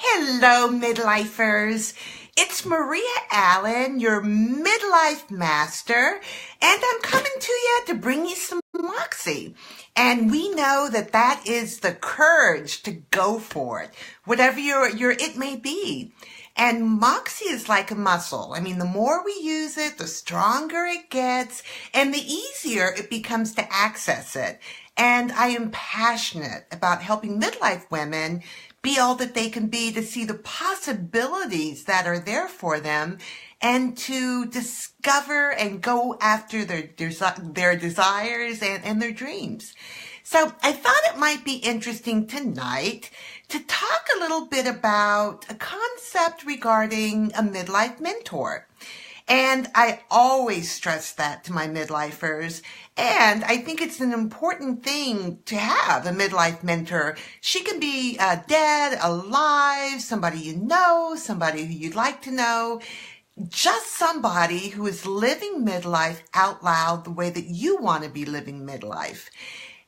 Hello, midlifers. It's Maria Allen, your midlife master, and I'm coming to you to bring you some moxie. And we know that is the courage to go for it, whatever your it may be. And moxie is like a muscle. I mean, the more we use it, the stronger it gets, and the easier it becomes to access it. And I am passionate about helping midlife women be all that they can be, to see the possibilities that are there for them, and to discover and go after their desires and their dreams. So I thought it might be interesting tonight to talk a little bit about a concept regarding a midlife mentor. And I always stress that to my midlifers. And I think it's an important thing to have a midlife mentor. She can be dead, alive, somebody you know, somebody who you'd like to know, just somebody who is living midlife out loud the way that you want to be living midlife.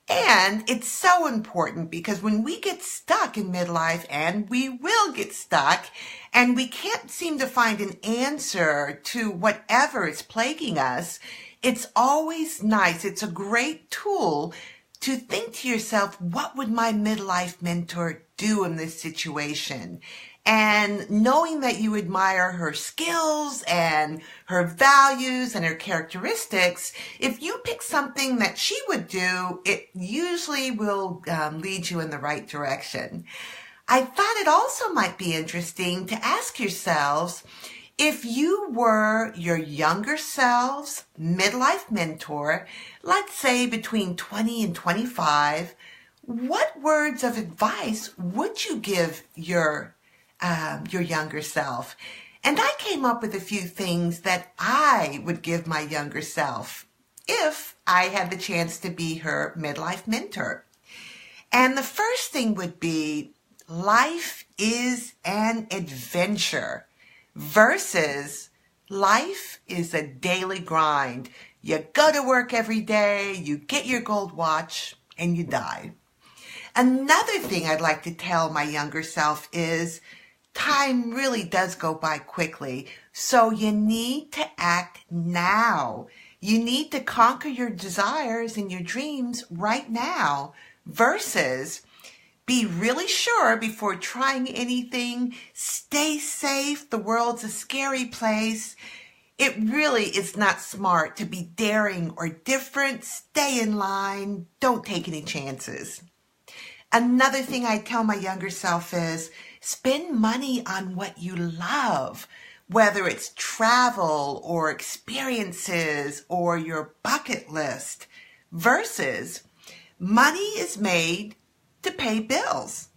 And it's so important because when we get stuck in midlife, and we will get stuck, and we can't seem to find an answer to whatever is plaguing us, it's always nice. It's a great tool to think to yourself, what would my midlife mentor do in this situation? And knowing that you admire her skills and her values and her characteristics, if you pick something that she would do, it usually will lead you in the right direction. I thought it also might be interesting to ask yourselves, if you were your younger self's midlife mentor, let's say between 20 and 25, what words of advice would you give your younger self? And I came up with a few things that I would give my younger self if I had the chance to be her midlife mentor. And the first thing would be, life is an adventure versus life is a daily grind. You go to work every day, you get your gold watch, and you die. Another thing I'd like to tell my younger self is, time really does go by quickly, so you need to act now. You need to conquer your desires and your dreams right now versus be really sure before trying anything. Stay safe. The world's a scary place. It really is not smart to be daring or different. Stay in line. Don't take any chances. Another thing I tell my younger self is, spend money on what you love, whether it's travel or experiences or your bucket list, versus money is made to pay bills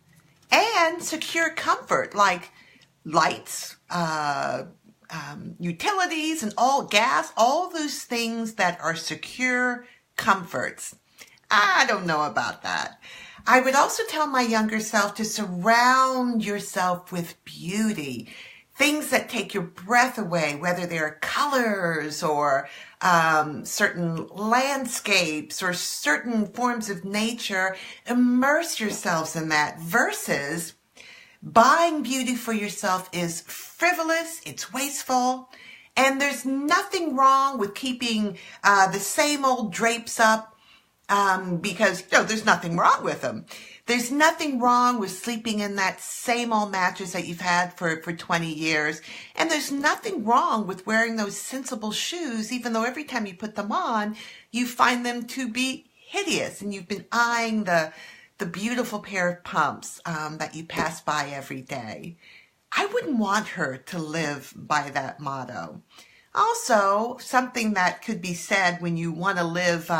and secure comfort like lights, utilities, and all gas, all those things that are secure comforts. I don't know about that. I would also tell my younger self to surround yourself with beauty, things that take your breath away, whether they're colors or certain landscapes or certain forms of nature. Immerse yourselves in that versus buying beauty for yourself is frivolous, it's wasteful, and there's nothing wrong with keeping the same old drapes up because there's nothing wrong with them. There's nothing wrong with sleeping in that same old mattress that you've had for 20 years. And there's nothing wrong with wearing those sensible shoes, even though every time you put them on, you find them to be hideous. And you've been eyeing the beautiful pair of pumps that you pass by every day. I wouldn't want her to live by that motto. Also, something that could be said when you want to live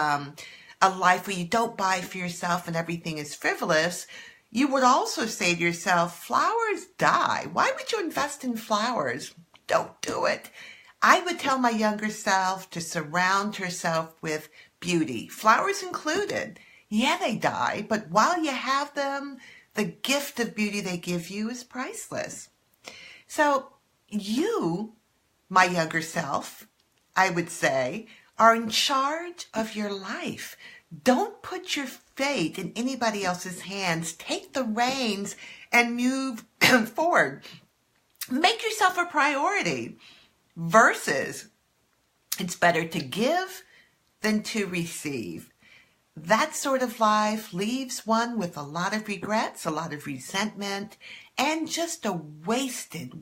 a life where you don't buy for yourself and everything is frivolous, you would also say to yourself, flowers die. Why would you invest in flowers? Don't do it. I would tell my younger self to surround herself with beauty, flowers included. Yeah, they die, but while you have them, the gift of beauty they give you is priceless. So you, my younger self, I would say, are in charge of your life. Don't put your fate in anybody else's hands. Take the reins and move forward. Make yourself a priority versus it's better to give than to receive. That sort of life leaves one with a lot of regrets, a lot of resentment, and just a wasted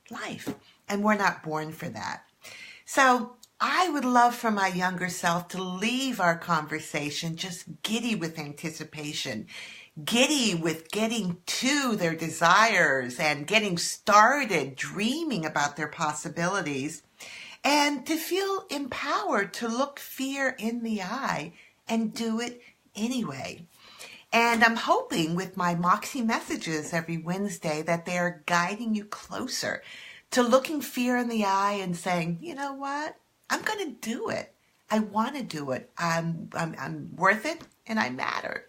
life. And we're not born for that. So I would love for my younger self to leave our conversation just giddy with anticipation, giddy with getting to their desires and getting started dreaming about their possibilities, and to feel empowered to look fear in the eye and do it anyway. And I'm hoping with my Moxie messages every Wednesday that they're guiding you closer to looking fear in the eye and saying, you know what? I'm going to do it. I want to do it. I'm worth it and I matter.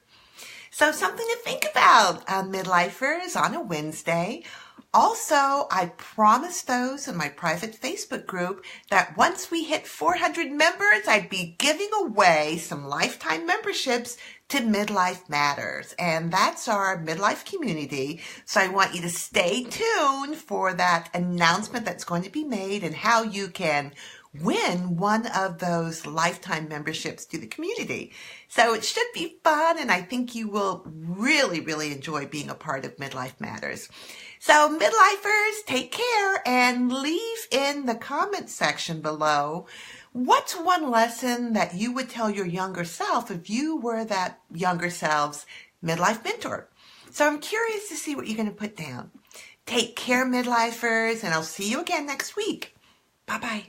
So something to think about, midlifers, on a Wednesday. Also, I promised those in my private Facebook group that once we hit 400 members, I'd be giving away some lifetime memberships to Midlife Matters. And that's our midlife community. So I want you to stay tuned for that announcement that's going to be made and how you can win one of those lifetime memberships to the community. So it should be fun, and I think you will really, really enjoy being a part of Midlife Matters. So midlifers, take care and leave in the comment section below what's one lesson that you would tell your younger self if you were that younger self's midlife mentor. So I'm curious to see what you're going to put down. Take care, midlifers, and I'll see you again next week. Bye-bye.